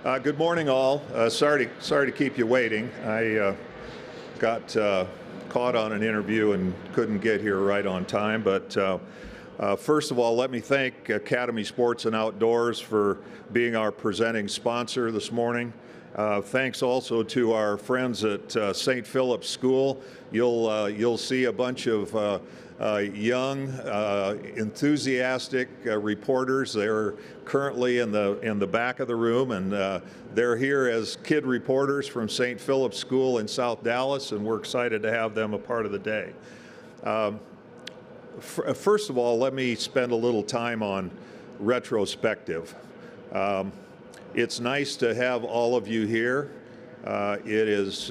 Good morning, all. Sorry to keep you waiting. I got caught on an interview and couldn't get here right on time. But first of all, let me thank Academy Sports and Outdoors for being our presenting sponsor this morning. Thanks also to our friends at St. Philip's School. You'll see a bunch of young, enthusiastic reporters. They're currently in the back of the room, and they're here as kid reporters from St. Philip's School in South Dallas, and we're excited to have them a part of the day. First of all, let me spend a little time on retrospective. It's nice to have all of you here. It is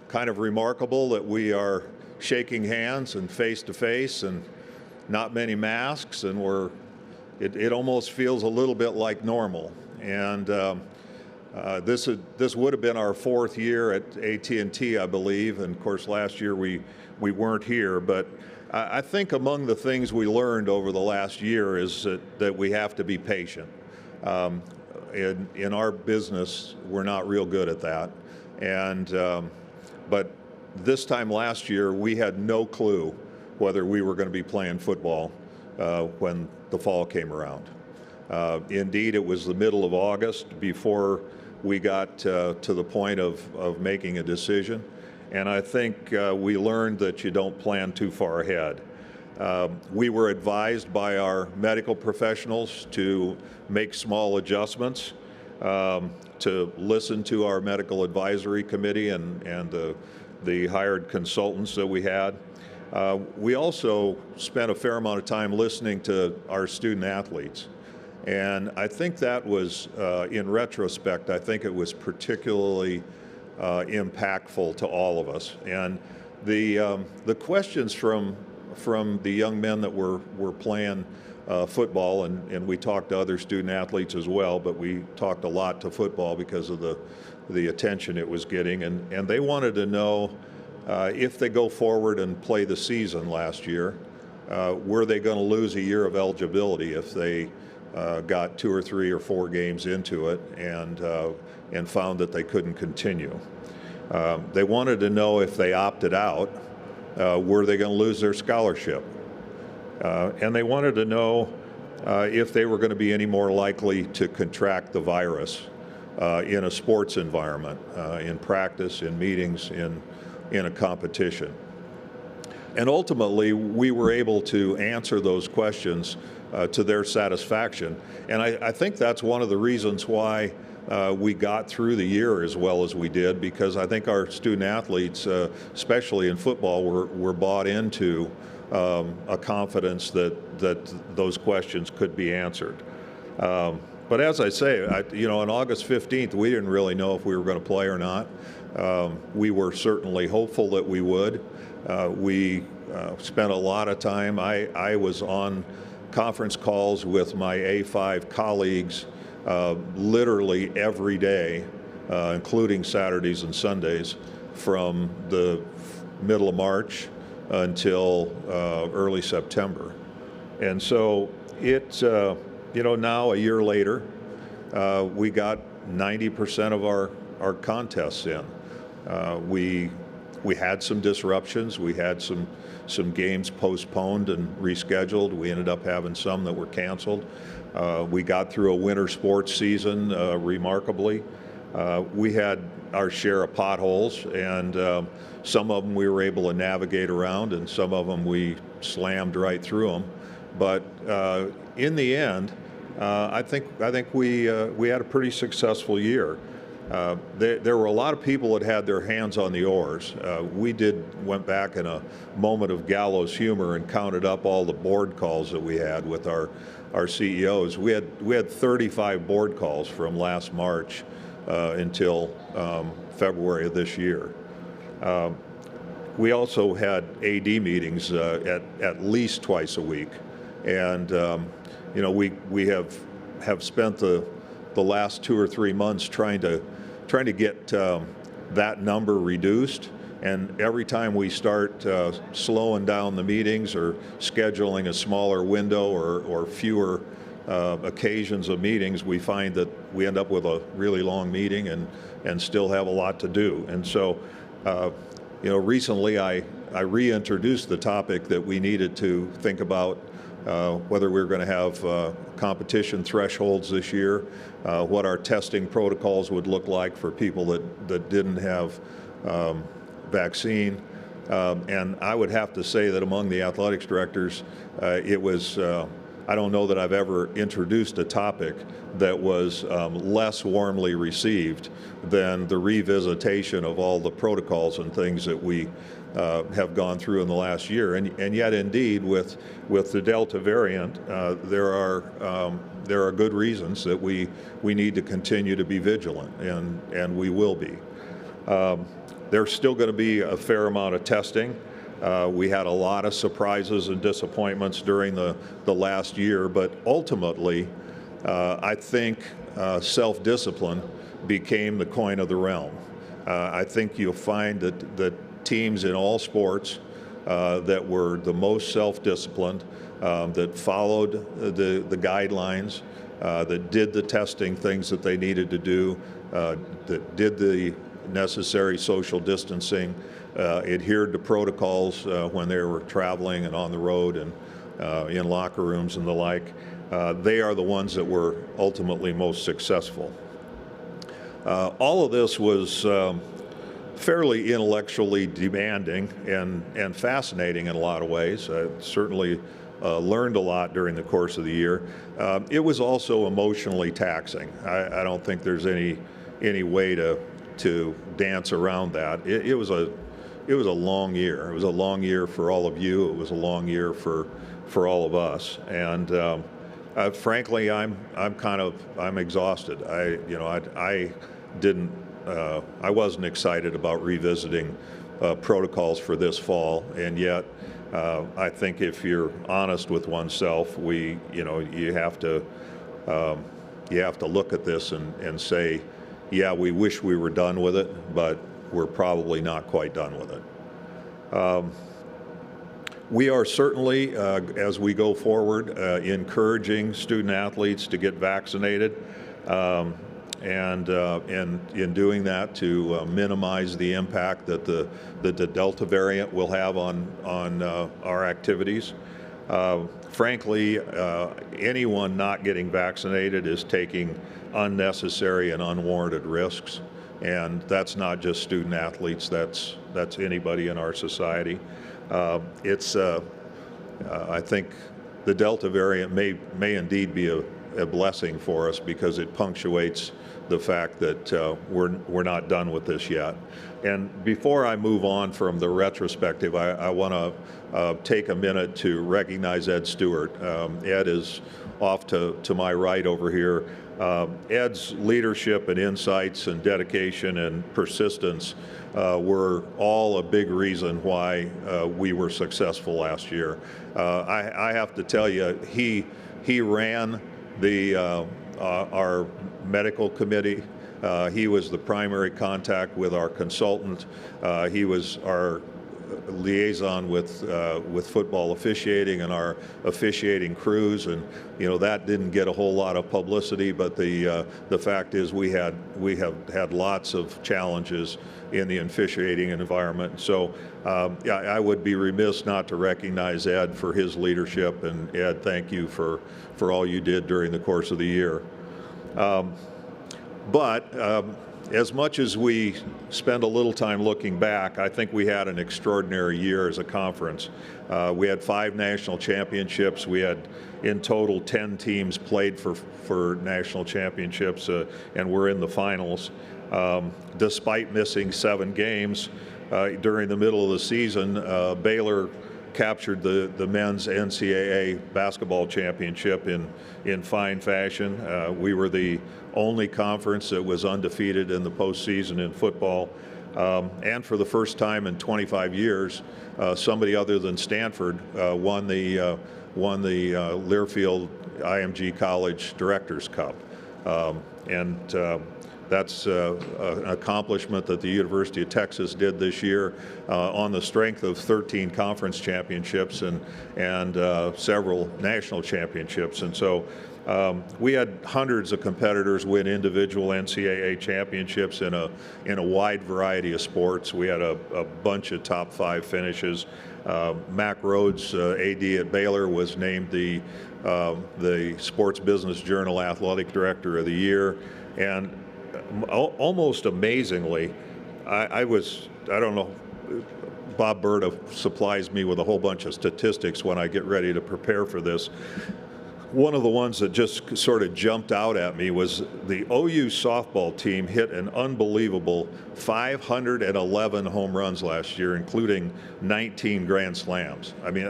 kind of remarkable that we are shaking hands and face to face and not many masks, and it almost feels a little bit like normal. And this would have been our fourth year at AT&T, I believe, and of course last year we weren't here. But I think among the things we learned over the last year is that we have to be patient. In our business, we're not real good at that, but this time last year, we had no clue whether we were going to be playing football when the fall came around. Indeed, it was the middle of August before we got to the point of making a decision. And I think we learned that you don't plan too far ahead. We were advised by our medical professionals to make small adjustments, to listen to our medical advisory committee and the hired consultants that we had. We also spent a fair amount of time listening to our student athletes. And I think that was, in retrospect, I think it was particularly impactful to all of us. And the questions from the young men that were playing football, and we talked to other student athletes as well, but we talked a lot to football because of the attention it was getting, and they wanted to know if they go forward and play the season last year, were they going to lose a year of eligibility if they got 2 or 3 or 4 games into it and found that they couldn't continue. They wanted to know if they opted out, were they going to lose their scholarship? And they wanted to know if they were going to be any more likely to contract the virus in a sports environment, in practice, in meetings, in a competition. And ultimately, we were able to answer those questions to their satisfaction. And I think that's one of the reasons why we got through the year as well as we did, because I think our student athletes, especially in football, were bought into a confidence that those questions could be answered. But as I say, on August 15th, we didn't really know if we were going to play or not. We were certainly hopeful that we would. We spent a lot of time. I was on conference calls with my A5 colleagues literally every day, including Saturdays and Sundays, from the middle of March until early September. And so now a year later, we got 90% of our contests in. We had some disruptions. We had some games postponed and rescheduled. We ended up having some that were canceled. We got through a winter sports season remarkably. We had our share of potholes, and some of them we were able to navigate around, and some of them we slammed right through them. But in the end, I think we had a pretty successful year. There were a lot of people that had their hands on the oars. We went back in a moment of gallows humor and counted up all the board calls that we had with our CEOs. We had 35 board calls from last March until February of this year. We also had AD meetings at least twice a week, and we have spent the last 2 or 3 months trying to get that number reduced. And every time we start slowing down the meetings or scheduling a smaller window or fewer occasions of meetings, we find that we end up with a really long meeting and still have a lot to do. And so, recently I reintroduced the topic that we needed to think about whether we were going to have competition thresholds this year, what our testing protocols would look like for people that didn't have vaccine. And I would have to say that among the athletics directors, it was, I don't know that I've ever introduced a topic that was less warmly received than the revisitation of all the protocols and things that we have gone through in the last year. And yet, indeed, with the Delta variant, there are good reasons that we need to continue to be vigilant, and we will be. There's still going to be a fair amount of testing. We had a lot of surprises and disappointments during the last year, but ultimately, I think self-discipline became the coin of the realm. I think you'll find that teams in all sports that were the most self-disciplined, that followed the guidelines, that did the testing things that they needed to do, that did the necessary social distancing, adhered to protocols when they were traveling and on the road and in locker rooms and the like. They are the ones that were ultimately most successful. All of this was fairly intellectually demanding and fascinating in a lot of ways. I certainly learned a lot during the course of the year. It was also emotionally taxing. I don't think there's any way to dance around that. It was a long year. It was a long year for all of you. It was a long year for all of us. And frankly, I'm exhausted. I wasn't excited about revisiting protocols for this fall, and yet I think if you're honest with oneself, you have to look at this and say, yeah, we wish we were done with it, but we're probably not quite done with it. We are certainly, as we go forward, encouraging student athletes to get vaccinated, and in doing that to minimize the impact that the Delta variant will have on our activities. Frankly, anyone not getting vaccinated is taking unnecessary and unwarranted risks, and that's not just student athletes. That's anybody in our society. I think the Delta variant may indeed be a blessing for us because it punctuates the fact that we're not done with this yet. And before I move on from the retrospective, I want to take a minute to recognize Ed Stewart. Ed is off to my right over here. Ed's leadership and insights and dedication and persistence were all a big reason why we were successful last year. I have to tell you, he ran our medical committee. He was the primary contact with our consultant. He was our liaison with football officiating and our officiating crews, and that didn't get a whole lot of publicity. But the fact is, we have had lots of challenges in the officiating environment. So I would be remiss not to recognize Ed for his leadership, and Ed, thank you for all you did during the course of the year. But as much as we spend a little time looking back, I think we had an extraordinary year as a conference. We had 5 national championships. We had, in total, 10 teams played for national championships, and we're in the finals. Despite missing 7 games during the middle of the season, Baylor captured the men's NCAA basketball championship in fine fashion. We were the only conference that was undefeated in the postseason in football. And for the first time in 25 years, somebody other than Stanford won the Learfield IMG College Directors Cup. That's an accomplishment that the University of Texas did this year on the strength of 13 conference championships and several national championships. And so We had hundreds of competitors win individual NCAA championships in a wide variety of sports. We had a bunch of top 5 finishes. Mac Rhodes, AD at Baylor, was named the Sports Business Journal Athletic Director of the Year, and almost amazingly, I don't know, Bob Berta supplies me with a whole bunch of statistics when I get ready to prepare for this. One of the ones that just sort of jumped out at me was the OU softball team hit an unbelievable 511 home runs last year, including 19 grand slams. I mean,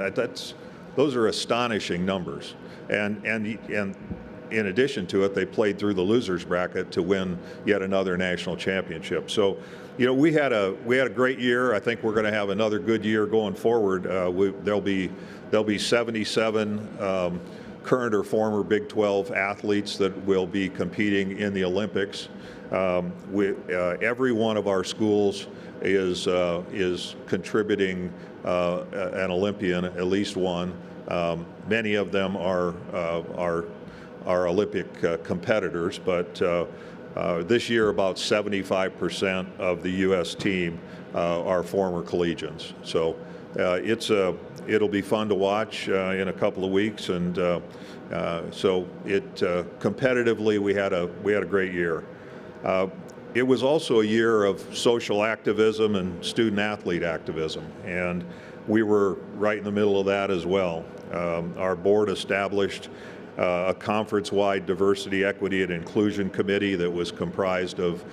those are astonishing numbers. And in addition to it, they played through the losers bracket to win yet another national championship. So, you know, we had a great year. I think we're going to have another good year going forward. There'll be 77 current or former Big 12 athletes that will be competing in the Olympics. Every one of our schools is contributing an Olympian, at least one. Many of them are Olympic competitors, but this year about 75% of the U.S. team are former collegians. So it'll be fun to watch in a couple of weeks, and competitively we had a great year. It was also a year of social activism and student athlete activism, and we were right in the middle of that as well. Our board established a conference-wide diversity, equity, and inclusion committee that was comprised of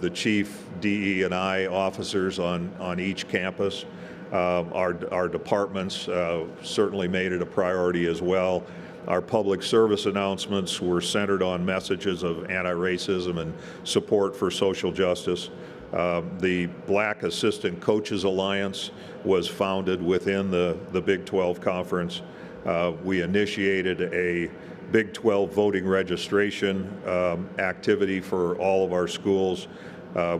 the chief DE&I officers on each campus. Our departments certainly made it a priority as well. Our public service announcements were centered on messages of anti-racism and support for social justice. The Black Assistant Coaches Alliance was founded within the Big 12 Conference. We initiated a Big 12 voting registration activity for all of our schools.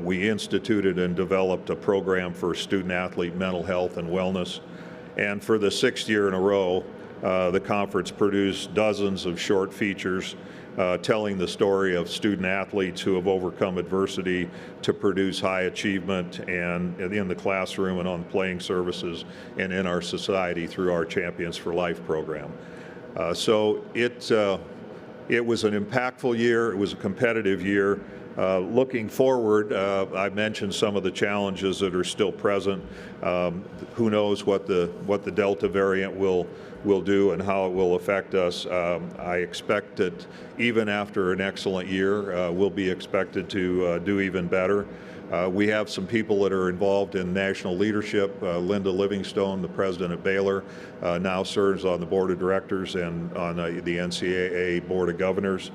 We instituted and developed a program for student-athlete mental health and wellness. And for the 6th year in a row, the conference produced dozens of short features telling the story of student-athletes who have overcome adversity to produce high achievement and in the classroom and on playing services and in our society through our Champions for Life program. So it was an impactful year. It was a competitive year. Looking forward, I mentioned some of the challenges that are still present. Who knows what the Delta variant will do and how it will affect us. I expect that even after an excellent year, we'll be expected to do even better. We have some people that are involved in national leadership. Linda Livingstone, the president at Baylor, now serves on the board of directors and on the NCAA board of governors.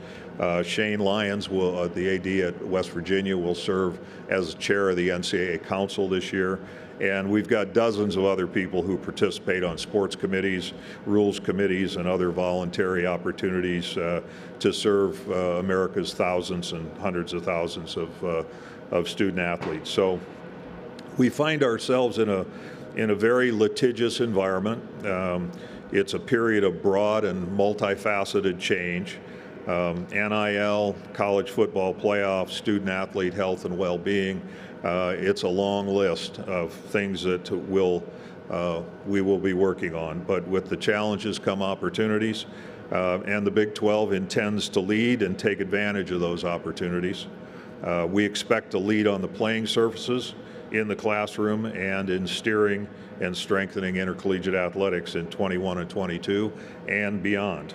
Shane Lyons, the AD at West Virginia, will serve as chair of the NCAA Council this year. And we've got dozens of other people who participate on sports committees, rules committees, and other voluntary opportunities to serve America's thousands and hundreds of thousands of student athletes. So we find ourselves in a very litigious environment. It's a period of broad and multifaceted change. NIL, college football playoffs, student athlete health and well-being. It's a long list of things that we will be working on. But with the challenges come opportunities, and the Big 12 intends to lead and take advantage of those opportunities. We expect to lead on the playing surfaces, in the classroom, and in steering and strengthening intercollegiate athletics in 21 and 22 and beyond.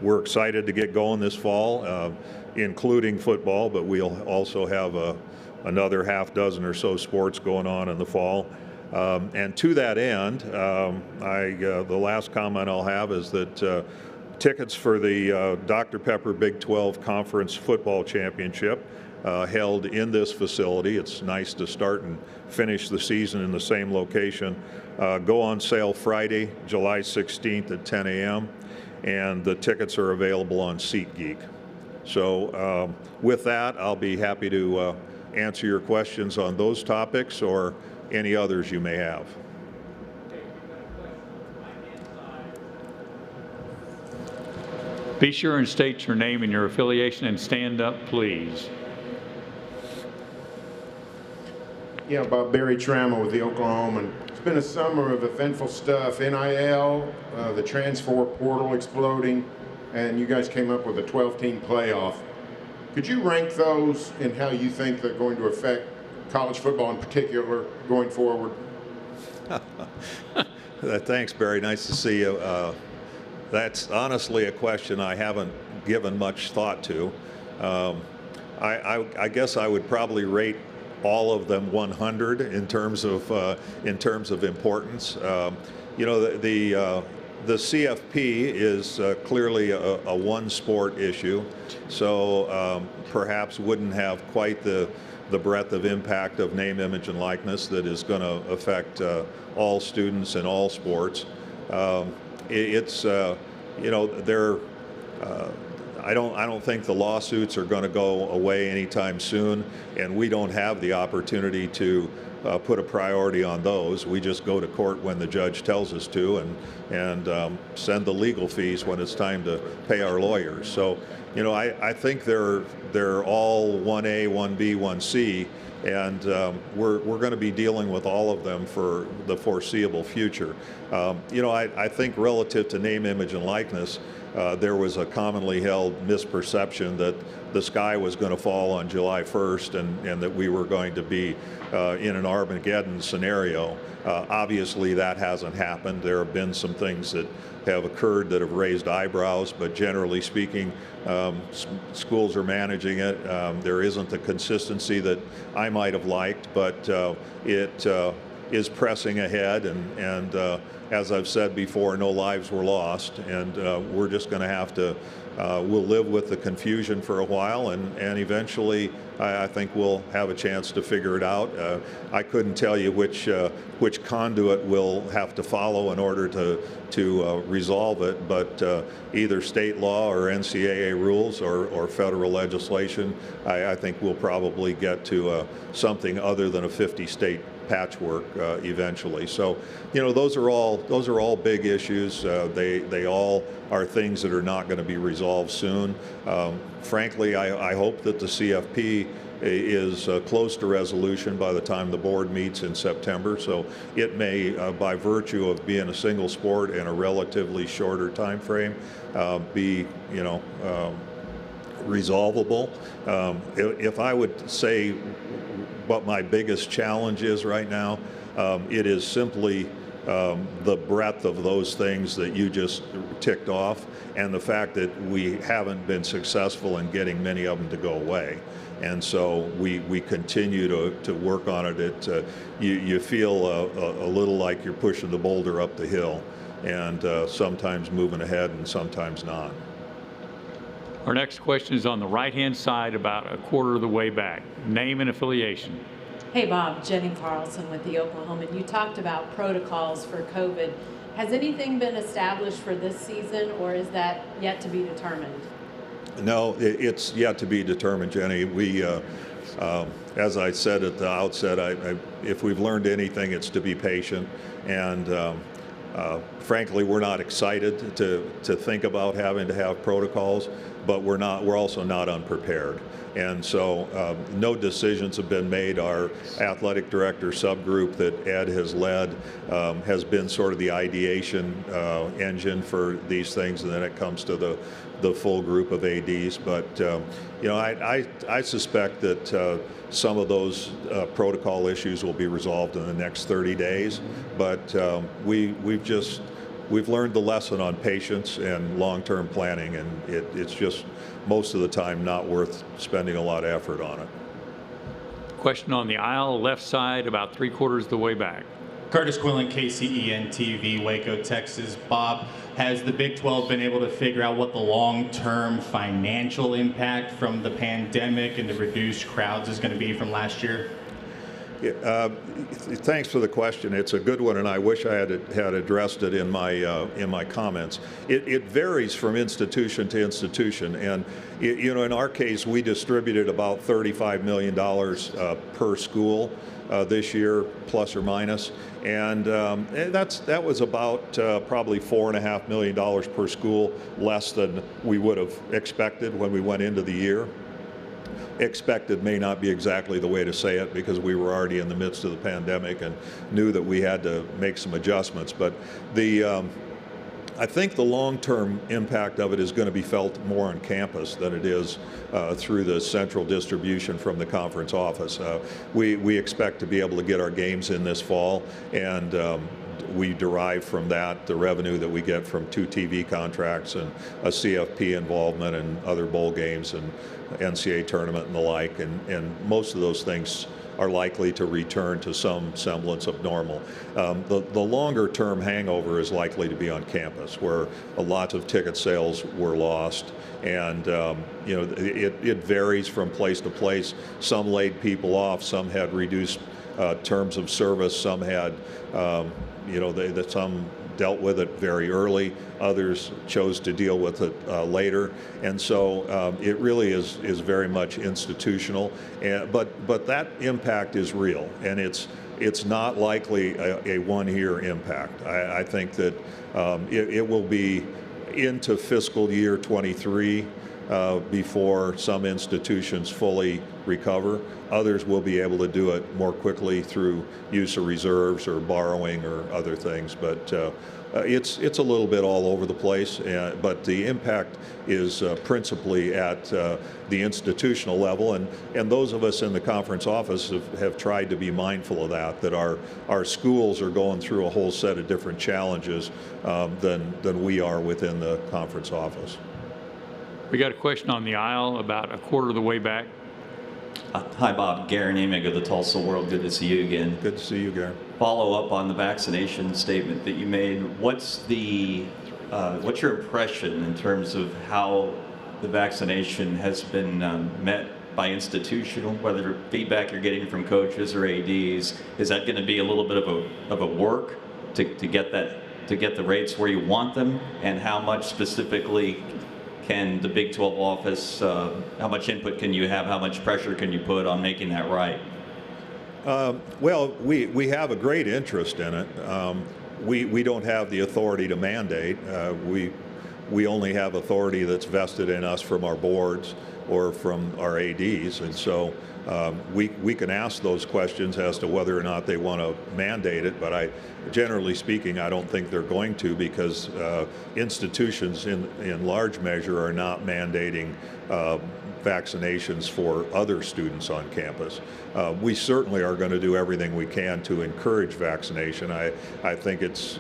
We're excited to get going this fall, including football, but we'll also have another half dozen or so sports going on in the fall. And to that end, the last comment I'll have is that tickets for the Dr. Pepper Big 12 Conference Football Championship held in this facility. It's nice to start and finish the season in the same location. Go on sale Friday, July 16th at 10 a.m. and the tickets are available on SeatGeek. So with that, I'll be happy to answer your questions on those topics or any others you may have. Be sure and state your name and your affiliation and stand up, please. Yeah, Bob, Barry Trammell with the Oklahoman. It's been a summer of eventful stuff. NIL, the transfer portal exploding, and you guys came up with a 12-team playoff. Could you rank those in how you think they're going to affect college football in particular going forward? Thanks, Barry. Nice to see you. That's honestly a question I haven't given much thought to. I guess I would probably rate all of them 100 in terms of importance. You know, the CFP is clearly a one-sport issue, so perhaps wouldn't have quite the breadth of impact of name, image, and likeness that is going to affect all students in all sports. It's you know, I don't think the lawsuits are going to go away anytime soon, and we don't have the opportunity to put a priority on those. We just go to court when the judge tells us to, and send the legal fees when it's time to pay our lawyers. So, you know, I think they're all 1A, 1B, 1C, and we're going to be dealing with all of them for the foreseeable future. You know, I think relative to name, image, and likeness, there was a commonly held misperception that the sky was going to fall on July 1st and that we were going to be in an Armageddon scenario. Obviously, that hasn't happened. There have been some things that have occurred that have raised eyebrows, but generally speaking, schools are managing it. There isn't the consistency that I might have liked, but it is pressing ahead, and as I've said before, no lives were lost, and we're just going to have to, we'll live with the confusion for a while, and eventually I think we'll have a chance to figure it out. I couldn't tell you which conduit we'll have to follow in order to resolve it, but either state law or NCAA rules or federal legislation, I think we'll probably get to something other than a 50-state patchwork eventually. So, you know, those are all big issues. They all are things that are not going to be resolved soon. Frankly, I hope that the CFP is close to resolution by the time the board meets in September. So it may, by virtue of being a single sport and a relatively shorter time frame, be, you know, resolvable. If I would say what my biggest challenge is right now, it is simply the breadth of those things that you just ticked off, and the fact that we haven't been successful in getting many of them to go away. And so we continue to work on it. You feel a little like you're pushing the boulder up the hill, and sometimes moving ahead and sometimes not. Our next question is on the right-hand side, about a quarter of the way back. Name and affiliation. Hey, Bob, Jenny Carlson with the Oklahoman. You talked about protocols for COVID. Has anything been established for this season, or is that yet to be determined? No, it's yet to be determined, Jenny. We, as I said at the outset, if we've learned anything, it's to be patient. And frankly, we're not excited to think about having to have protocols, but we're also not unprepared. And so no decisions have been made. Our athletic director subgroup that Ed has led has been sort of the ideation engine for these things, and then it comes to the full group of ADs. But you know, I suspect that some of those protocol issues will be resolved in the next 30 days. But we've learned the lesson on patience and long-term planning, and it's just most of the time not worth spending a lot of effort on it. Question on the aisle, left side, about 3/4 of the way back. Curtis Quillen, KCEN-TV, Waco, Texas. Bob, has the Big 12 been able to figure out what the long-term financial impact from the pandemic and the reduced crowds is going to be from last year? Thanks for the question. It's a good one, and I wish I had addressed it in my comments. It varies from institution to institution, and in our case, we distributed about $35 million per school this year, plus or minus, and that was about probably $4.5 million per school, less than we would have expected when we went into the year. Expected may not be exactly the way to say it, because we were already in the midst of the pandemic and knew that we had to make some adjustments. But I think the long-term impact of it is going to be felt more on campus than it is through the central distribution from the conference office. We expect to be able to get our games in this fall, and we derive from that the revenue that we get from 2 TV contracts and a CFP involvement and other bowl games and NCAA tournament and the like, and most of those things are likely to return to some semblance of normal. The longer term hangover is likely to be on campus, where a lot of ticket sales were lost, and it varies from place to place. Some laid people off, some had reduced terms of service, some had some dealt with it very early, others chose to deal with it later, and so it really is very much institutional. But that impact is real, and it's not likely a one-year impact. I think that it will be into fiscal year 23 before some institutions fully recover. Others will be able to do it more quickly through use of reserves or borrowing or other things, but it's a little bit all over the place, but the impact is principally at the institutional level, and those of us in the conference office have tried to be mindful of that our schools are going through a whole set of different challenges than we are within the conference office. We got a question on the aisle about a quarter of the way back. Hi, Bob. Gary Nemick of the Tulsa World. Good to see you again. Good to see you, Gary. Follow up on the vaccination statement that you made. What's your impression in terms of how the vaccination has been met by institutional, whether feedback you're getting from coaches or ADs? Is that going to be a little bit of a work to get the rates where you want them, and how much specifically can the Big 12 office, how much input can you have, how much pressure can you put on making that right? Well, we have a great interest in it. We don't have the authority to mandate. We only have authority that's vested in us from our boards or from our ADs, and so we can ask those questions as to whether or not they want to mandate it, but generally speaking, I don't think they're going to, because institutions in large measure are not mandating vaccinations for other students on campus. We certainly are going to do everything we can to encourage vaccination. I think it's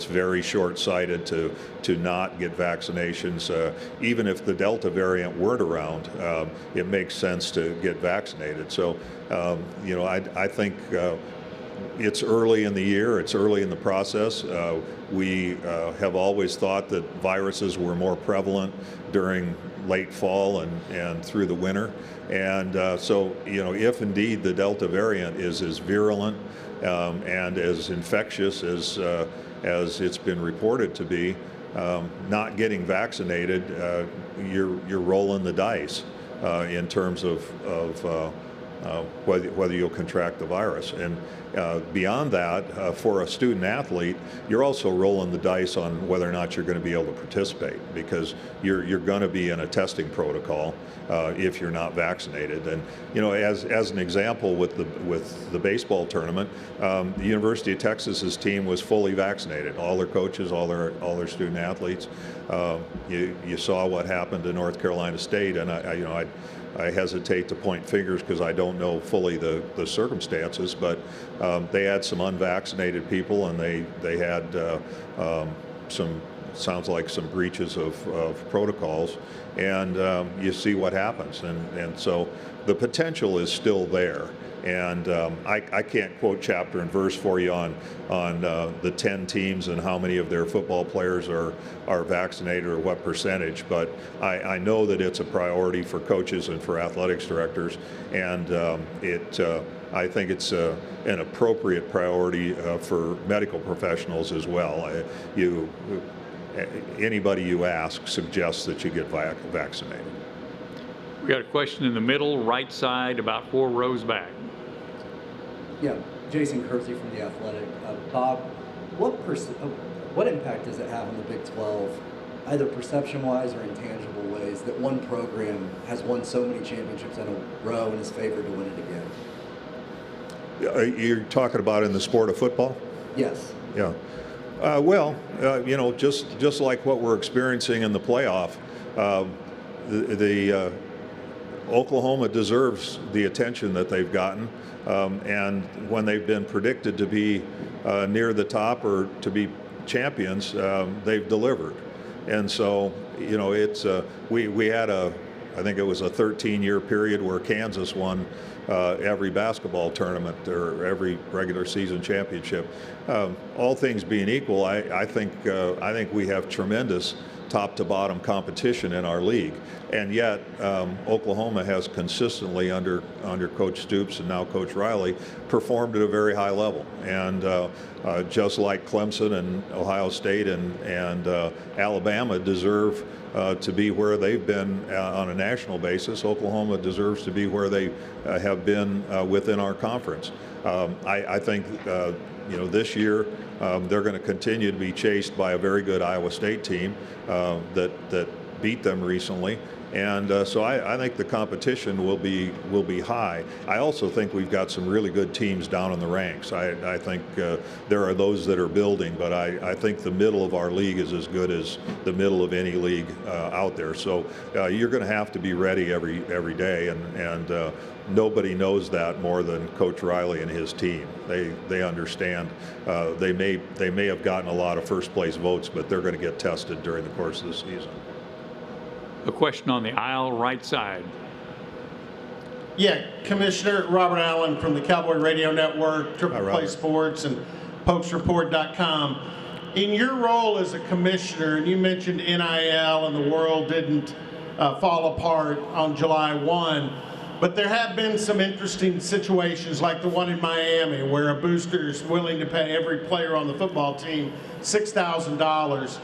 very short-sighted to not get vaccinations. Even if the Delta variant weren't around, it makes sense to get vaccinated. So, I think it's early in the year, it's early in the process. We have always thought that viruses were more prevalent during late fall and through the winter. And so, if indeed the Delta variant is as virulent and as infectious as it's been reported to be, not getting vaccinated, you're rolling the dice in terms of whether you'll contract the virus. And beyond that, for a student athlete, you're also rolling the dice on whether or not you're going to be able to participate, because you're going to be in a testing protocol if you're not vaccinated. And as an example, with the baseball tournament, the University of Texas's team was fully vaccinated. All their coaches, all their student athletes. You saw what happened to North Carolina State, and I hesitate to point fingers because I don't know fully the circumstances, but they had some unvaccinated people, and they had some sounds like some breaches of protocols, and you see what happens. And so the potential is still there. And I can't quote chapter and verse for you on the 10 teams and how many of their football players are vaccinated or what percentage, but I know that it's a priority for coaches and for athletics directors, and I think it's an appropriate priority for medical professionals as well. Anybody you ask suggests that you get vaccinated. We got a question in the middle, right side, about 4 rows back. Yeah, Jason Kersey from The Athletic. Bob, what impact does it have on the Big 12, either perception-wise or intangible ways, that one program has won so many championships in a row and is favored to win it again? You're talking about in the sport of football? Yes. Yeah. Just like what we're experiencing in the playoff, Oklahoma deserves the attention that they've gotten, and when they've been predicted to be near the top or to be champions, they've delivered. And so, it's we had I think it was a 13-year period where Kansas won every basketball tournament or every regular season championship. All things being equal, I think we have tremendous top to bottom competition in our league, and yet Oklahoma has consistently under Coach Stoops and now Coach Riley performed at a very high level, and just like Clemson and Ohio State and Alabama deserve to be where they've been on a national basis, Oklahoma deserves to be where they have been within our conference. I think this year they're going to continue to be chased by a very good Iowa State team that beat them recently, and so I think the competition will be high. I also think we've got some really good teams down in the ranks. I think there are those that are building, but I think the middle of our league is as good as the middle of any league out there. So you're going to have to be ready every day, and nobody knows that more than Coach Riley and his team. They understand. They may have gotten a lot of first place votes, but they're going to get tested during the course of the season. A question on the aisle, right side. Yeah, Commissioner Robert Allen from the Cowboy Radio Network, Triple Hi, Play Robert. Sports, and PokesReport.com. In your role as a commissioner, and you mentioned NIL and the world didn't fall apart on July 1, but there have been some interesting situations like the one in Miami where a booster is willing to pay every player on the football team $6,000.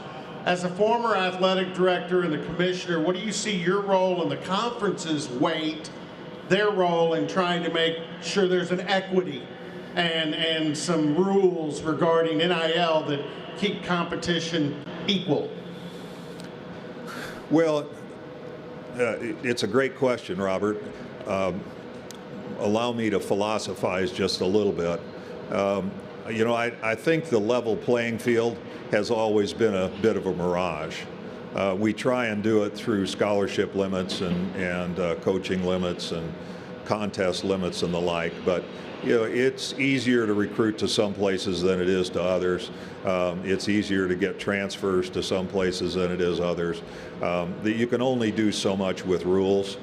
As a former athletic director and the commissioner, what do you see your role in the conference's weight, their role in trying to make sure there's an equity and some rules regarding NIL that keep competition equal? Well, it's a great question, Robert. Allow me to philosophize just a little bit. I think the level playing field has always been a bit of a mirage. We try and do it through scholarship limits and coaching limits and contest limits and the like, but it's easier to recruit to some places than it is to others. It's easier to get transfers to some places than it is others. You can only do so much with rules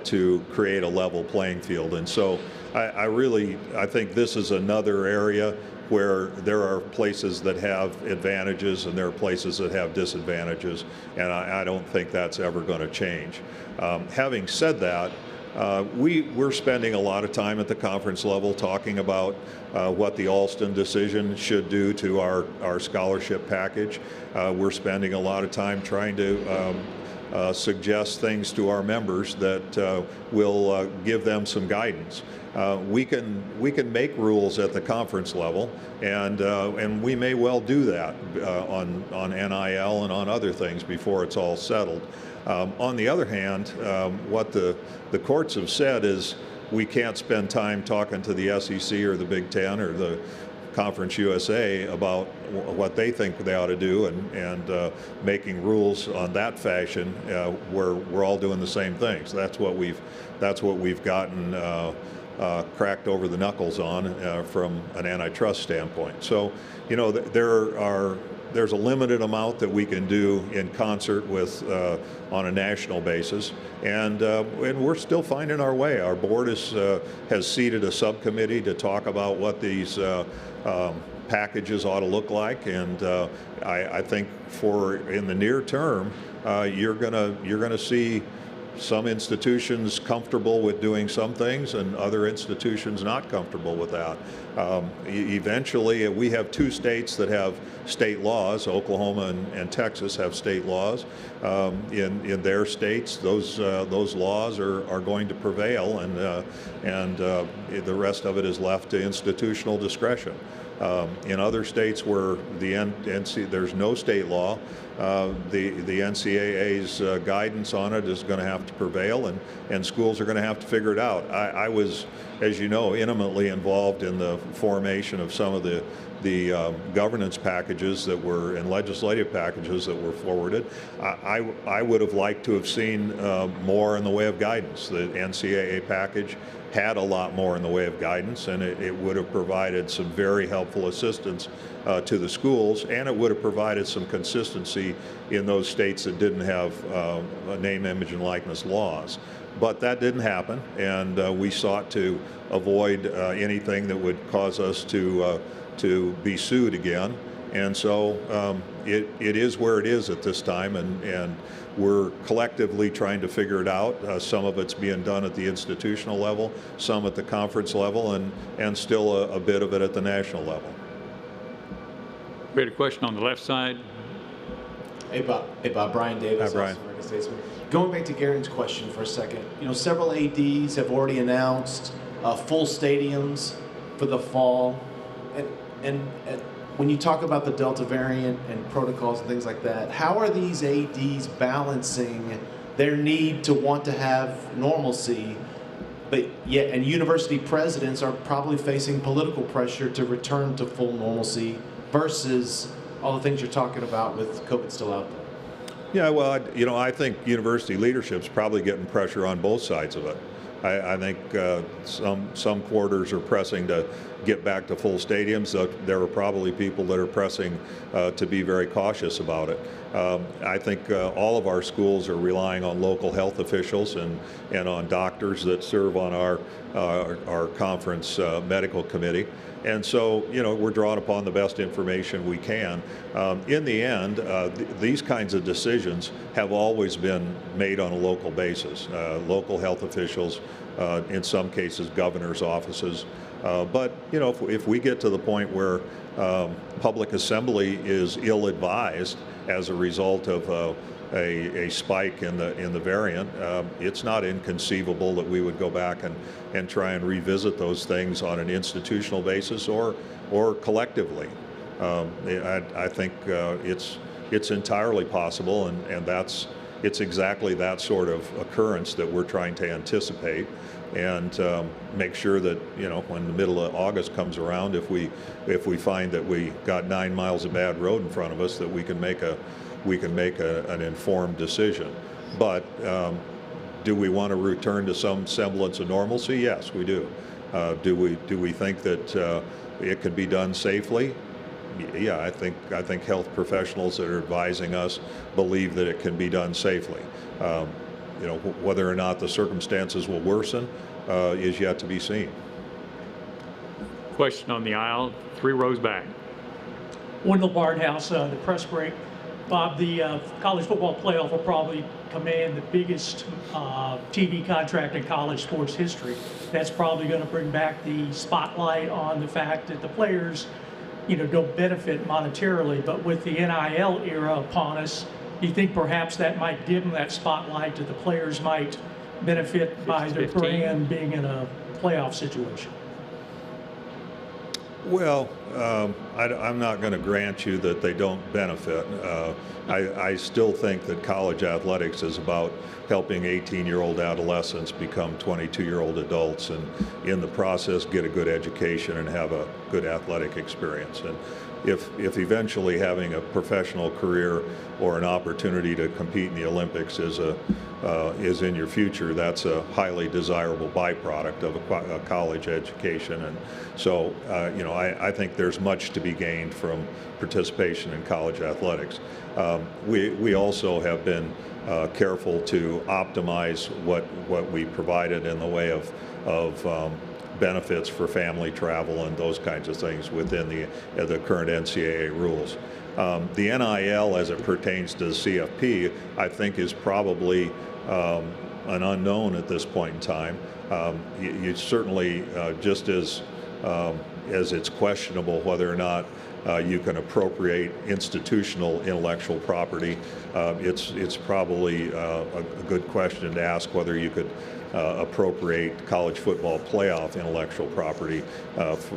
to create a level playing field, and so I think this is another area where there are places that have advantages and there are places that have disadvantages, and I don't think that's ever going to change. Having said that, we're spending a lot of time at the conference level talking about what the Alston decision should do to our scholarship package. We're spending a lot of time trying to suggest things to our members that will give them some guidance. We can make rules at the conference level, and we may well do that on NIL and on other things before it's all settled. On the other hand, what the courts have said is we can't spend time talking to the SEC or the Big Ten or the Conference USA about what they think they ought to do, and making rules on that fashion where we're all doing the same things. That's what we've gotten cracked over the knuckles on from an antitrust standpoint. So, there there's a limited amount that we can do in concert with on a national basis, and we're still finding our way. Our board has seated a subcommittee to talk about what these packages ought to look like, and I think in the near term, you're gonna see some institutions comfortable with doing some things and other institutions not comfortable with that. Eventually, we have two states that have state laws. Oklahoma and Texas have state laws. In their states, those laws are going to prevail, and the rest of it is left to institutional discretion. In other states where there's no state law, the NCAA's guidance on it is going to have to prevail, and schools are going to have to figure it out. I was, as you know, intimately involved in the formation of some of the governance packages and legislative packages that were forwarded. I would have liked to have seen more in the way of guidance. The NCAA package had a lot more in the way of guidance, and it would have provided some very helpful assistance to the schools, and it would have provided some consistency in those states that didn't have name, image, and likeness laws. But that didn't happen, and we sought to avoid anything that would cause us to be sued again. And so it is where it is at this time, and we're collectively trying to figure it out. Some of it's being done at the institutional level, some at the conference level, and still a bit of it at the national level. We had a question on the left side. Hey Bob, Brian Davis, Hi, Brian. American Statesman. Going back to Garen's question for a second, several ADs have already announced full stadiums for the fall, and when you talk about the Delta variant and protocols and things like that, how are these ADs balancing their need to want to have normalcy, but yet, and university presidents are probably facing political pressure to return to full normalcy versus all the things you're talking about with COVID still out there? Yeah, well, I think university leadership's probably getting pressure on both sides of it. I think some quarters are pressing to get back to full stadiums. There are probably people that are pressing to be very cautious about it. I think all of our schools are relying on local health officials and on doctors that serve on our conference medical committee. And so, we're drawing upon the best information we can. In the end, these kinds of decisions have always been made on a local basis. Local health officials, in some cases, governors' offices. But, if we get to the point where public assembly is ill-advised as a result of a spike in the variant, it's not inconceivable that we would go back and try and revisit those things on an institutional basis or collectively. I think it's entirely possible, and it's exactly that sort of occurrence that we're trying to anticipate and make sure that when the middle of August comes around, if we find that we got 9 miles of bad road in front of us, that we can make an informed decision. But do we want to return to some semblance of normalcy? Yes, we do. Do we think that it can be done safely? Yeah, I think health professionals that are advising us believe that it can be done safely. Whether or not the circumstances will worsen is yet to be seen. Question on the aisle, 3 rows back. Wendell Bardhouse, the press break. Bob, the college football playoff will probably command the biggest TV contract in college sports history. That's probably going to bring back the spotlight on the fact that the players, don't benefit monetarily. But with the NIL era upon us, do you think perhaps that might dim that spotlight, that the players might benefit by their brand being in a playoff situation? Well, I'm not going to grant you that they don't benefit. I still think that college athletics is about helping 18-year-old adolescents become 22-year-old adults, and in the process get a good education and have a good athletic experience. And if eventually having a professional career or an opportunity to compete in the Olympics is in your future, that's a highly desirable byproduct of a college education. And so, I think there's much to be gained from participation in college athletics. We also have been careful to optimize what we provided in the way of benefits for family travel and those kinds of things within the current NCAA rules. The NIL, as it pertains to the CFP, I think is probably an unknown at this point in time. You certainly, just as it's questionable whether or not you can appropriate institutional intellectual property, it's probably a good question to ask whether you could appropriate college football playoff intellectual property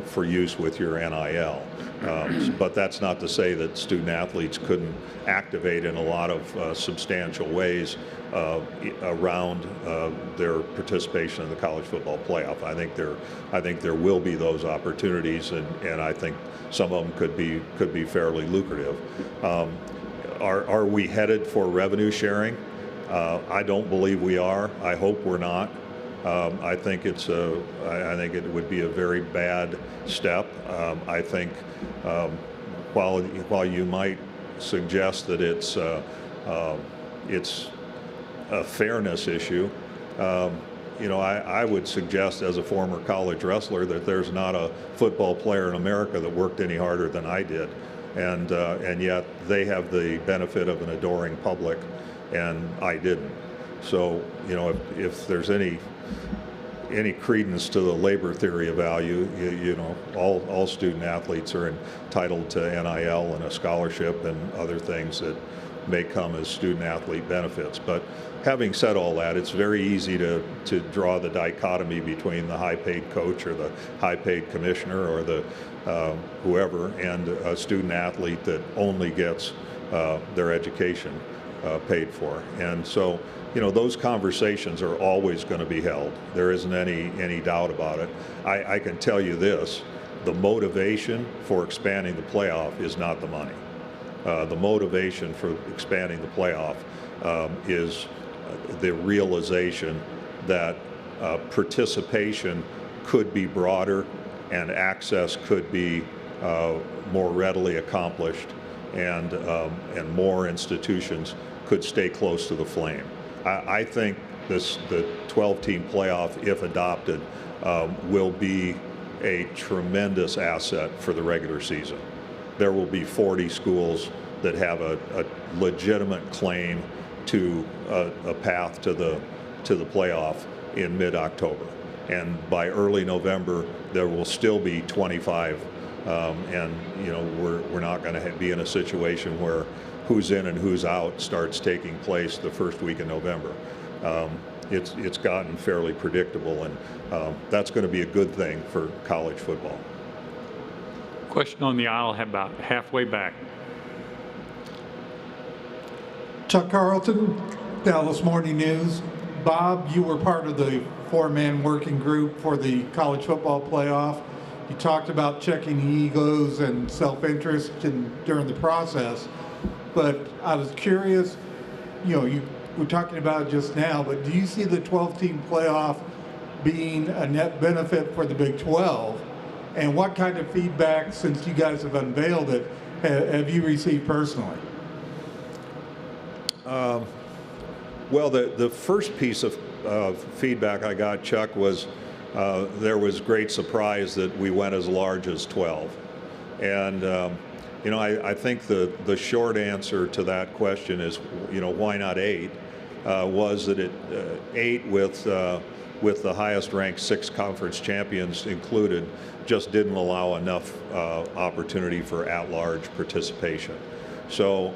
for use with your NIL. But that's not to say that student athletes couldn't activate in a lot of substantial ways around their participation in the college football playoff. I think there will be those opportunities, and I think some of them could be fairly lucrative. Are we headed for revenue sharing? I don't believe we are. I hope we're not. I think I think it would be a very bad step. I think while you might suggest that it's a fairness issue, I would suggest as a former college wrestler that there's not a football player in America that worked any harder than I did, and yet they have the benefit of an adoring public, and I didn't. So, if there's any credence to the labor theory of value, all student athletes are entitled to NIL and a scholarship and other things that may come as student athlete benefits. But having said all that, it's very easy to draw the dichotomy between the high-paid coach or the high-paid commissioner or the whoever and a student athlete that only gets their education paid for. And so, those conversations are always going to be held. There isn't any doubt about it. I can tell you this: the motivation for expanding the playoff is not the money. The motivation for expanding the playoff is the realization that participation could be broader and access could be more readily accomplished, and more institutions could stay close to the flame. I think the 12-team playoff, if adopted, will be a tremendous asset for the regular season. There will be 40 schools that have a legitimate claim to a path to the playoff in mid-October, and by early November there will still be 25, and we're not going to be in a situation where who's in and who's out starts taking place the first week in November. It's gotten fairly predictable, and that's going to be a good thing for college football. Question on the aisle about halfway back. Chuck Carlton, Dallas Morning News. Bob, you were part of the four-man working group for the college football playoff. You talked about checking egos and self-interest during the process, but I was curious, you were talking about it just now, but do you see the 12-team playoff being a net benefit for the Big 12? And what kind of feedback, since you guys have unveiled it, have you received personally? Well, the first piece of feedback I got, Chuck, was there was great surprise that we went as large as 12. And, I think the short answer to that question is, why not 8? Was that 8 with the highest ranked 6 conference champions included just didn't allow enough opportunity for at-large participation. So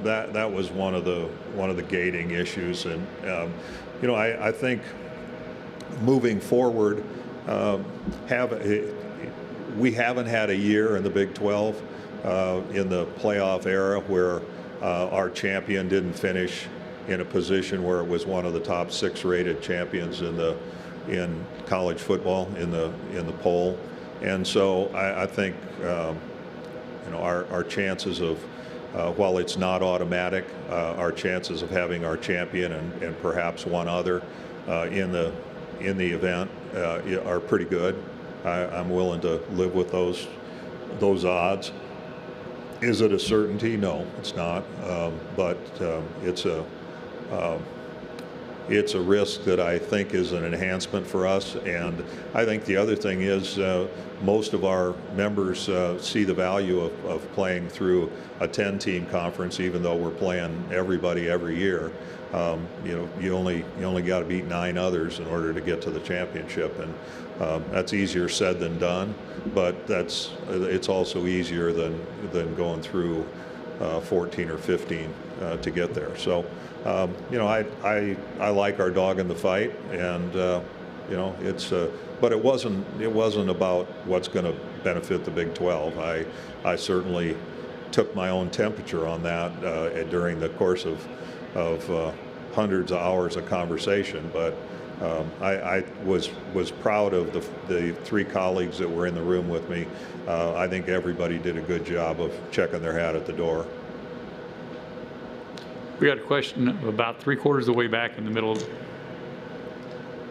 that was one of the gating issues, and I think moving forward, we haven't had a year in the Big 12 in the playoff era where our champion didn't finish in a position where it was one of the top 6 rated champions in college football in the poll. And so I think our chances of, while it's not automatic, our chances of having our champion and perhaps one other in the event are pretty good. I'm willing to live with those odds. Is it a certainty? No, it's not. But it's a risk that I think is an enhancement for us. And I think the other thing is most of our members see the value of playing through a 10-team conference, even though we're playing everybody every year. You only got to beat 9 others in order to get to the championship, and that's easier said than done. But it's also easier than going through 14 or 15 to get there. So, I like our dog in the fight, and but it wasn't about what's going to benefit the Big 12. I certainly took my own temperature on that during the course of hundreds of hours of conversation, but I was proud of the 3 colleagues that were in the room with me. I think everybody did a good job of checking their hat at the door. We got a question about 3/4 of the way back in the middle.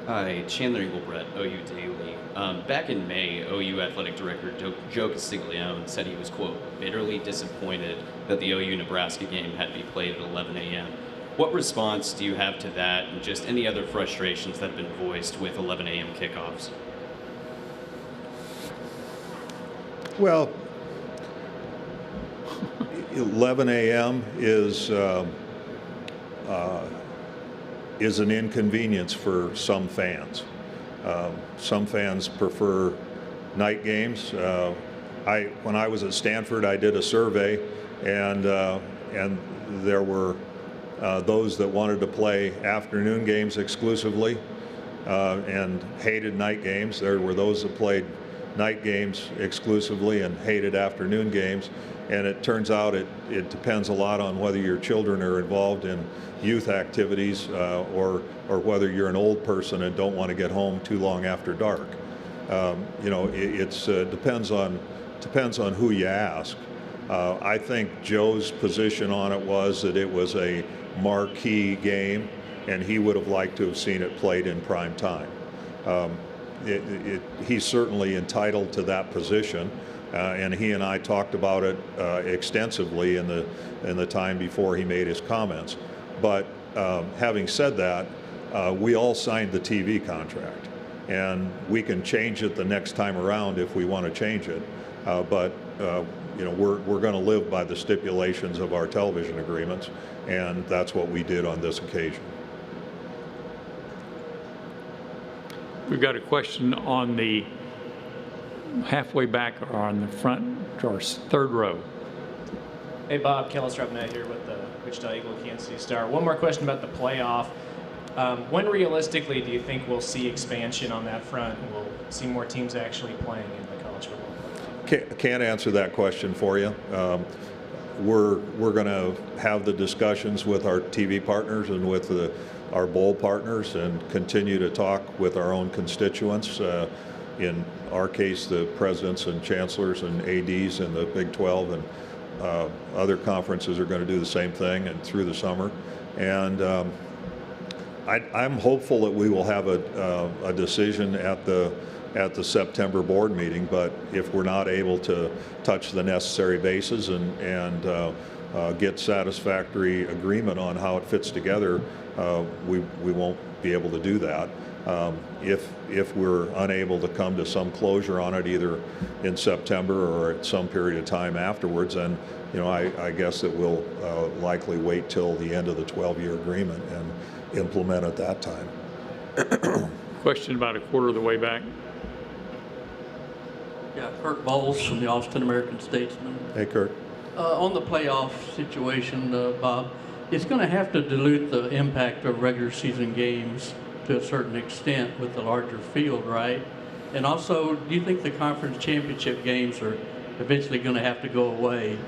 Hi, Chandler Engelbrett, OU Daily. Back in May, OU Athletic Director Joe Castiglione said he was, quote, bitterly disappointed that the OU-Nebraska game had to be played at 11 a.m. What response do you have to that, and just any other frustrations that have been voiced with 11 a.m. kickoffs? Well, 11 a.m. is an inconvenience for some fans. Some fans prefer night games. When I was at Stanford, I did a survey, and there were those that wanted to play afternoon games exclusively and hated night games. There were those that played night games exclusively and hated afternoon games. And it turns out it depends a lot on whether your children are involved in youth activities or whether you're an old person and don't want to get home too long after dark. It depends on who you ask. I think Joe's position on it was that it was a marquee game, and he would have liked to have seen it played in prime time. He's certainly entitled to that position. And he and I talked about it extensively in the time before he made his comments. But having said that, we all signed the TV contract, and we can change it the next time around if we want to change it. But we're going to live by the stipulations of our television agreements, and that's what we did on this occasion. We've got a question on the halfway back or on the front, or 3rd row. Hey Bob, Kellis Robinette here with the Wichita Eagle Kansas City Star. One more question about the playoff. When realistically do you think we'll see expansion on that front and we'll see more teams actually playing in the college football playoff? Can't answer that question for you. We're going to have the discussions with our TV partners and with our bowl partners, and continue to talk with our own constituents. In our case, the presidents and chancellors and ADs in the Big 12 and other conferences are going to do the same thing and through the summer. And I'm hopeful that we will have a decision at the September board meeting. But if we're not able to touch the necessary bases and get satisfactory agreement on how it fits together, we won't be able to do that. If we're unable to come to some closure on it, either in September or at some period of time afterwards, then I guess that we'll likely wait till the end of the 12-year agreement and implement at that time. Question about 1/4 of the way back. Yeah, Kurt Bowles from the Austin American-Statesman. Hey, Kurt. On the playoff situation, Bob, it's going to have to dilute the impact of regular season games to a certain extent with the larger field, right? And also, do you think the conference championship games are eventually going to have to go away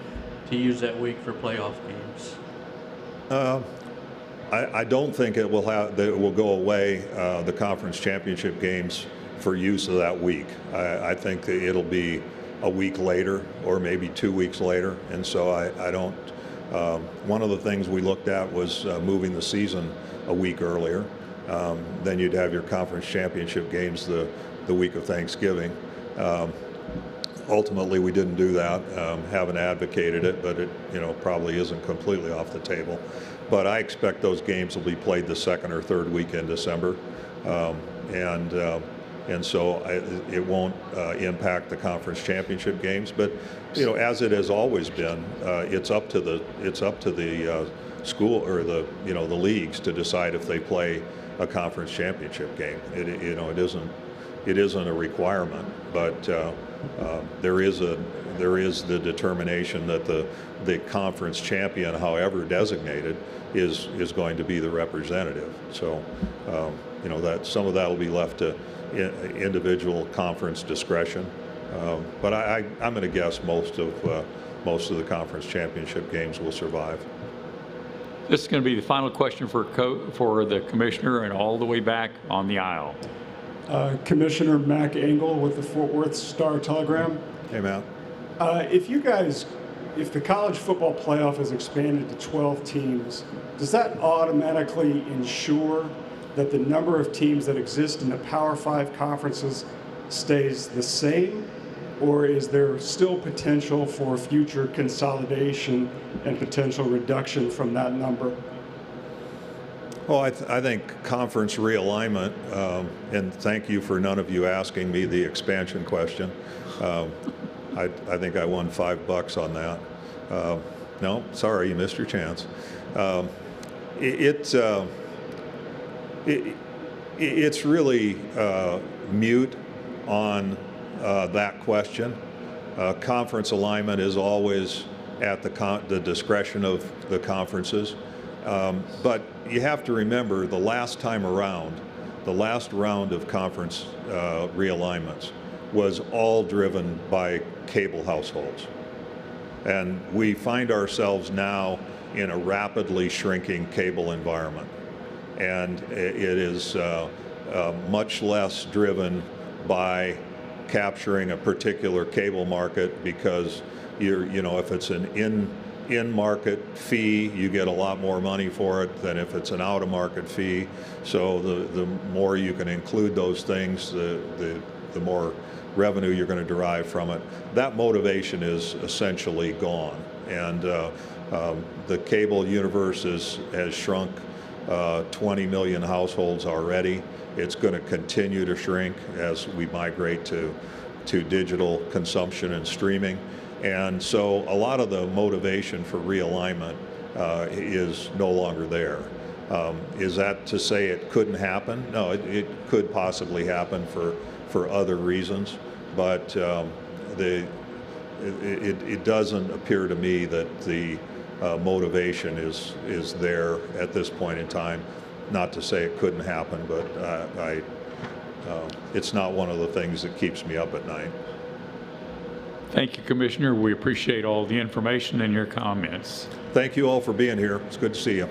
to use that week for playoff games? I don't think it will go away, the conference championship games, for use of that week. I think that it'll be a week later or maybe 2 weeks later. And so I don't, one of the things we looked at was moving the season a week earlier. Then you'd have your conference championship games the week of Thanksgiving. Ultimately, we didn't do that. Haven't advocated it, but it probably isn't completely off the table. But I expect those games will be played the second or third week in December, and so it won't impact the conference championship games. But as it has always been, it's up to the school or the leagues to decide if they play a conference championship game. It isn't a requirement, but there is the determination that the conference champion, however designated, is going to be the representative. So that some of that will be left to individual conference discretion. But I'm going to guess most of the conference championship games will survive. This is going to be the final question for the commissioner and all the way back on the aisle. Commissioner Mac Engel with the Fort Worth Star-Telegram. Hey, Matt. If the college football playoff is expanded to 12 teams, does that automatically ensure that the number of teams that exist in the Power 5 conferences stays the same? Or is there still potential for future consolidation and potential reduction from that number? Well, I think conference realignment, and thank you for none of you asking me the expansion question. I think I won $5 on that. No, sorry, you missed your chance. It's really mute on that question. Conference alignment is always at the discretion of the conferences. But you have to remember the last time around, the last round of conference realignments was all driven by cable households. And we find ourselves now in a rapidly shrinking cable environment. And it is much less driven by capturing a particular cable market, because if it's an in-market fee, you get a lot more money for it than if it's an out-of-market fee. So the more you can include those things, the more revenue you're going to derive from it. That motivation is essentially gone, and the cable universe has shrunk 20 million households already. It's going to continue to shrink as we migrate to digital consumption and streaming. And so a lot of the motivation for realignment is no longer there. Is that to say it couldn't happen? No, it could possibly happen for other reasons, but it doesn't appear to me that the motivation is there at this point in time. Not to say it couldn't happen, but it's not one of the things that keeps me up at night. Thank you, Commissioner. We appreciate all the information and your comments. Thank you all for being here. It's good to see you.